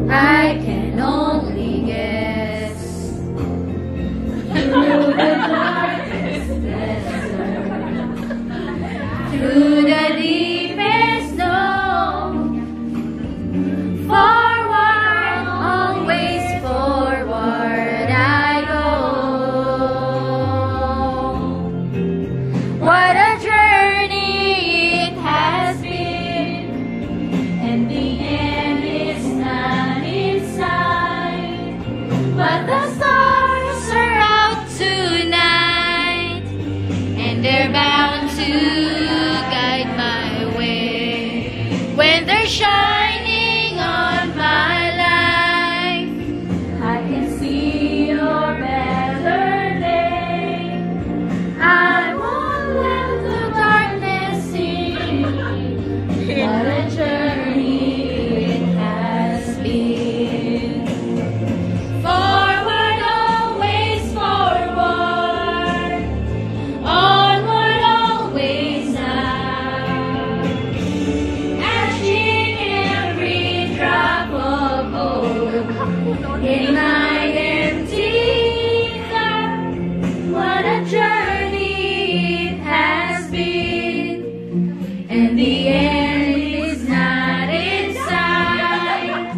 I can only guess. Through the darkest desert, through the deepest snow, forward, always forward I go. What a journey it has been, and the end is not in sight, but the stars are out tonight, and they're bound to guide my way. When they're shining on my life, I can see your better day. I won't let the darkness in. What a journey it has been. Forward, always forward. Onward, always out. Catching every drop of hope in my empty cup. What a journey it has been, and the end is not in sight,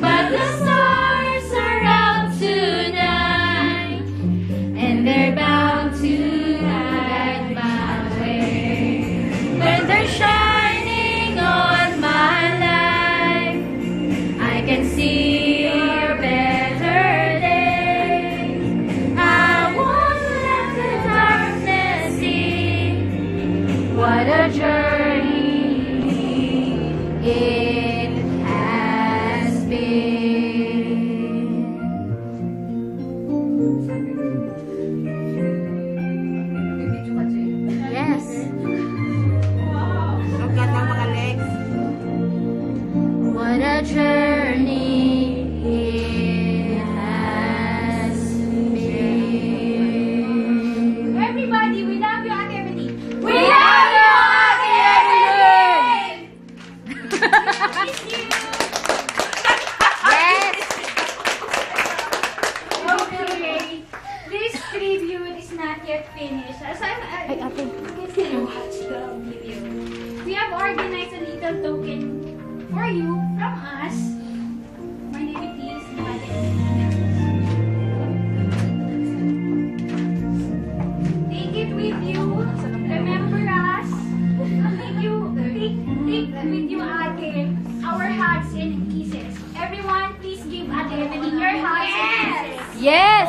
but the stars are out tonight, and they're bound to guide my way. When they're shining on my life, I can see your better day. I won't let the darkness in. What a journey it has been. Yes. Ang ganda mga legs. What a journey it has been. Everybody, we love you, Ate Evelyn. We love you, Ate Evelyn! Yes! Okay, this tribute is not yet finished. As I can still watch the video. We have organized a little token for you from us. My name is please invite Take it with you. Remember us. Take with you, Ate. Our hugs and kisses. Everyone, please give Ate Evelyn your hugs and kisses. Yes!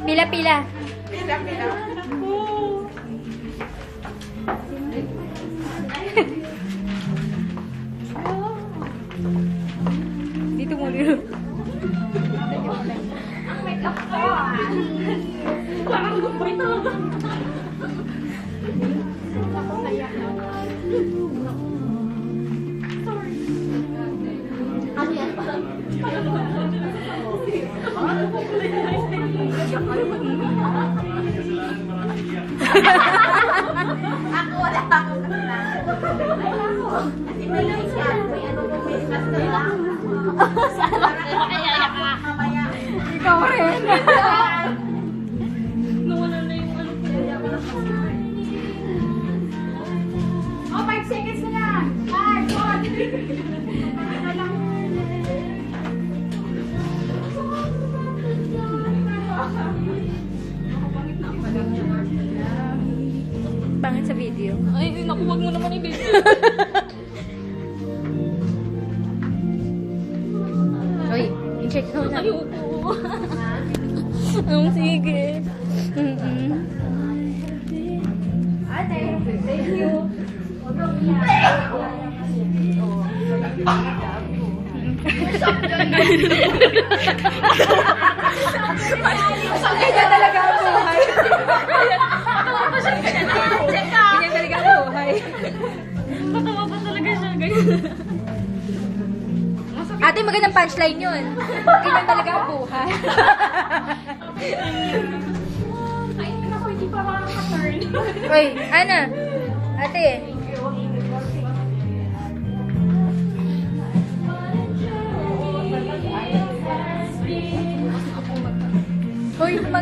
Pila-pila. Pila-pila. Dito mo dito. Ang makeup ko, ah. Parang gumoy talaga. Ako kaya. Sorry. Ano yan? Ako wala akong kasalanan. Kasi may lang may ano mo, may basta lang. Mamaya. Ikaw rin. Nawala na yung ano ko. Oh, 5 seconds na lang. 5, 4, 3. Ano lang. Pangit sa video. Ay, naku, wag mo naman i-video. Uy, i-check ko na. Ayoko. Sige. Ate, thank you. Kaya talaga ang buhay. Kaya talaga ang buhay. Matawa pa talaga siya. Ganyan. Ate, magandang punchline yun. Ganyan talaga ang buhay. Ay, ako, hindi pa makaka-turn. Uy, Ana. Ate.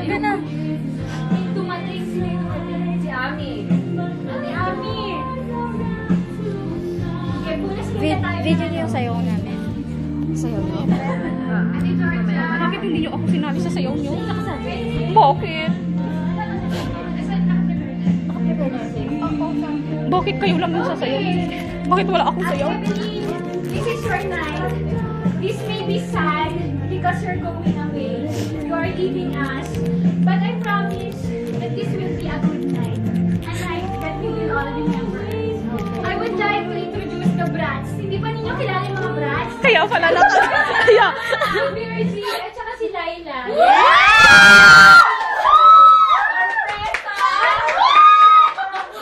Halika na. Dumating si Ami. Ate Ami. Okay, punas muna tayo. Video niyo yung sayaw namin. Sayaw niyo? Ate Georgia. Bakit hindi niyo ako sinali sa sayaw niyo? Nakasabi. Bakit? Bakit kayo lang yung sasayaw? Bakit wala akong sayaw? Actually, this is your night. This may be sad because you're going away. You are leaving us. But I promise that this will be a good night. A night that we will all remember. I would like to introduce the brats. Hindi ba ninyo kilala yung mga brats? Kaya pala lang. Kaya. Si Virgie at saka si Laila.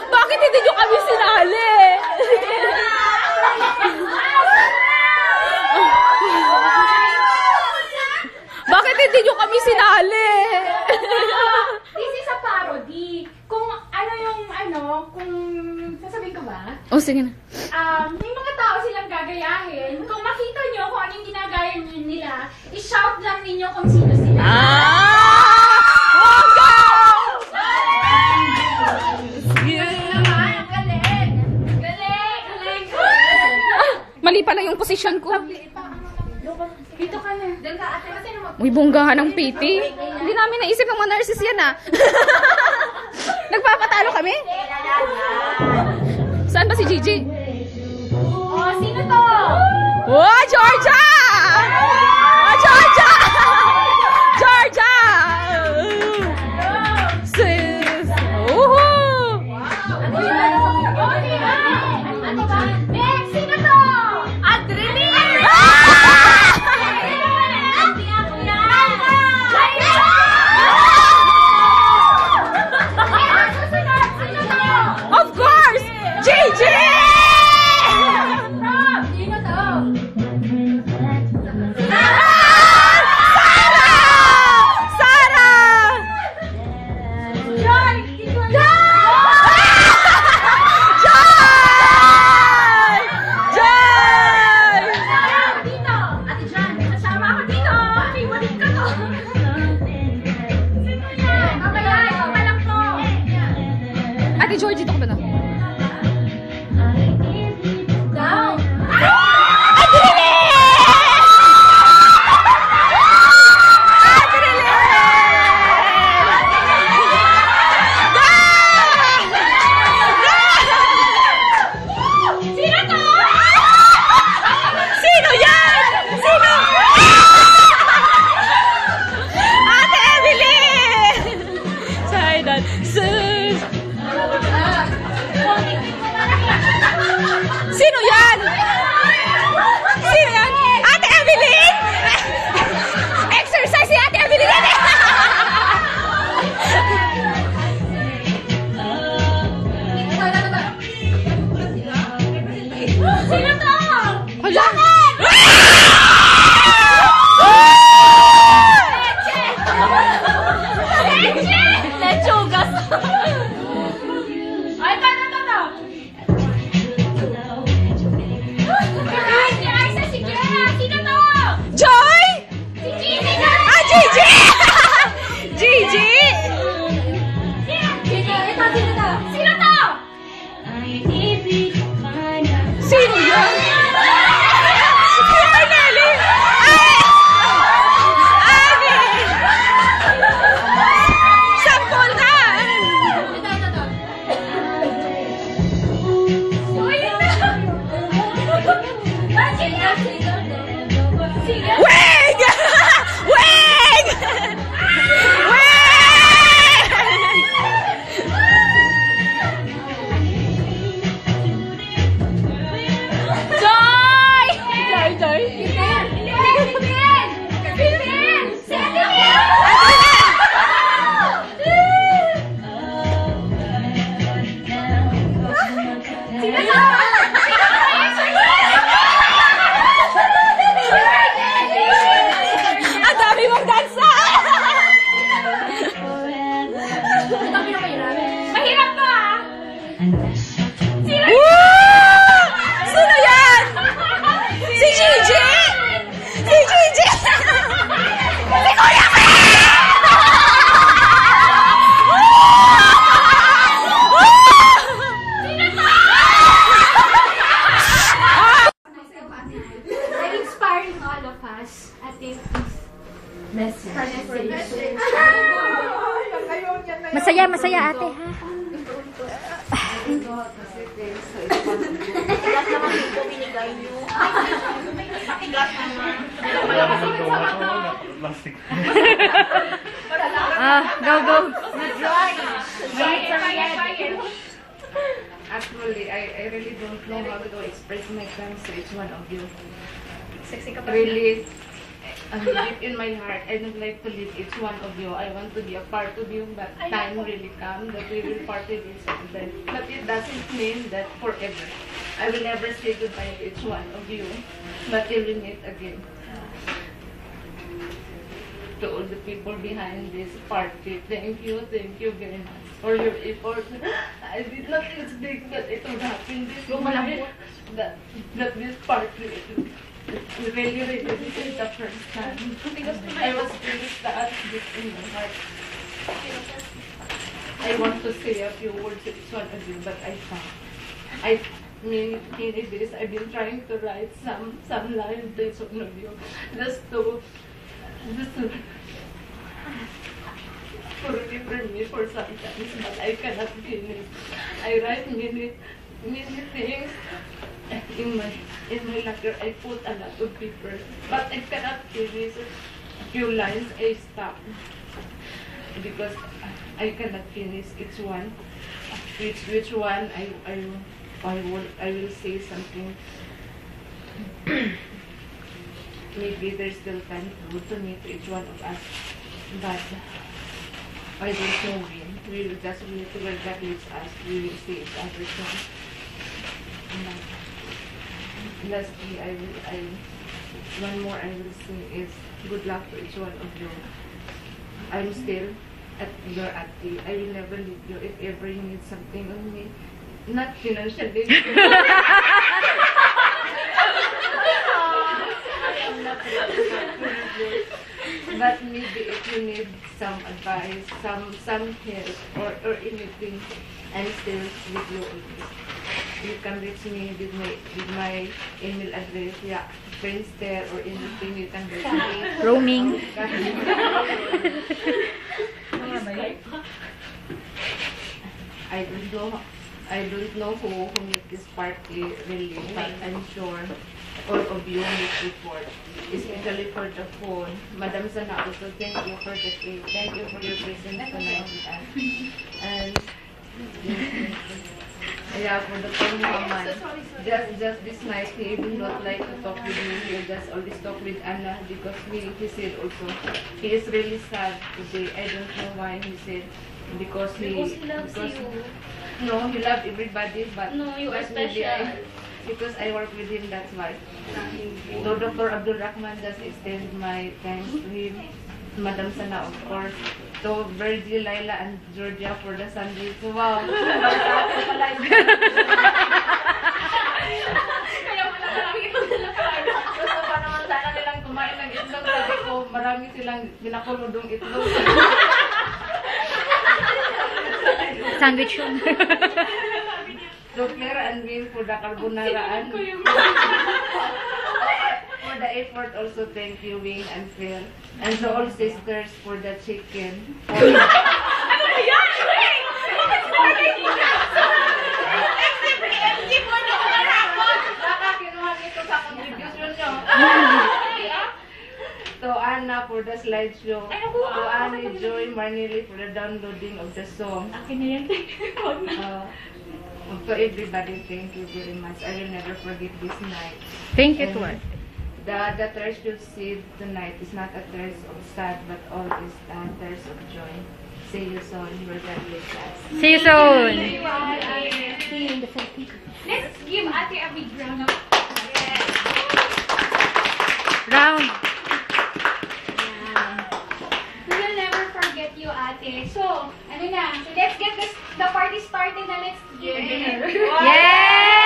Bakit hindi niyo kami sinali? Bakit hindi niyo kami sinali? This is a parody. Kung ano yung kung sasabihin ko ba? Oh, sige na. May mga tao silang gagayahin. Kung makita nyo kung anong ginagaya nila, i-shout lang ninyo kung sino sila. Naman, ang galing. Galing. Mali pala yung posisyon ko. Dito ka na. Diyan ka ate. Kasi naman. Uy, bonggahan ng PT. Hindi namin naisip ng mga nurses yan ah. Nagpapatalo kami? Saan ba si Gigi? Oh, sino to? Oh, Georgia! Oh, Georgia! Georgia! Sis! Woohoo! Ano ba? Next, sino to? Adrenaline! Hindi ako yan! Of course! Gigi! Sino to? Masaya, masaya ate, ha? Tigas naman dito binigay niyo. Tigas naman. Plastic. Go, go. Actually, I really don't know how to express my thanks to each one of you. Really, deep in my heart, I don't like to leave each one of you. I want to be a part of you, but time really comes that we will part with each other. But it doesn't mean that forever. I will never say goodbye to each one of you, but we will meet again. To all the people behind this party, thank you very much for your effort. I did not expect that it would happen this way. That this party, really, this is the first time. I was really sad deep in my heart. I want to say a few words to each one of you, but I can't. Many days I've been trying to write some lines to each one of you, just to forgive me for sometimes, but I cannot finish. I write many things in my locker. I put a lot of paper, but I cannot finish. A few lines I stop because I cannot finish each one. Which one I will say something. Maybe there's still time to meet each one of us, but I don't know when. We will just meet where God leads us. We will see each other soon. Lastly, one more I will say is good luck to each one of you. I'm still at your auntie. I will never leave you if ever you need something on me. Not financially. But maybe if you need some advice, some help or anything, I'm still with you always. You can reach me with my email address, yeah, friends there or anything. You can reach me. Roaming. I don't know who made this party really, but I'm sure all of you need report, especially for the phone. Madam Sana also, thank you for the cake. Thank you for your presence tonight with us. And yeah, for the phone, Muhammad. Just this night, he even not like to talk with me. He just always talk with Anna because he said also he is really sad today. I don't know why he said because he loves you. No, he loves everybody, but No, you are maybe special. because I work with him, that's why. So Dr. Abdul Rahman just extend my thanks to him. Madam Sana, of course. To Virgil, Laila, and Georgia for the sandwich. Wow! Gusto pa naman sana nilang kumain ng itlog. Sabi ko, marami silang binakuludong itlog. Sandwich yun. So, Claire and Will for the carbonara and for the effort also, thank you, Wing and Claire. And to all sisters for the chicken. Kinuha nito sa contribution nyo. To Anna for the slideshow. To Annie, Joy, Marnili for the downloading of the song. To everybody, thank you very much. I will never forget this night. Thank you, And Tuan. the tears you see tonight is not a tears of sad, but all is tears of joy. See you soon. Where God leads us. See you soon. Let's give Ate a big round of Round. We will never forget you, Ate. So, ano na? So, let's get the party started na. Let's give dinner. Yay!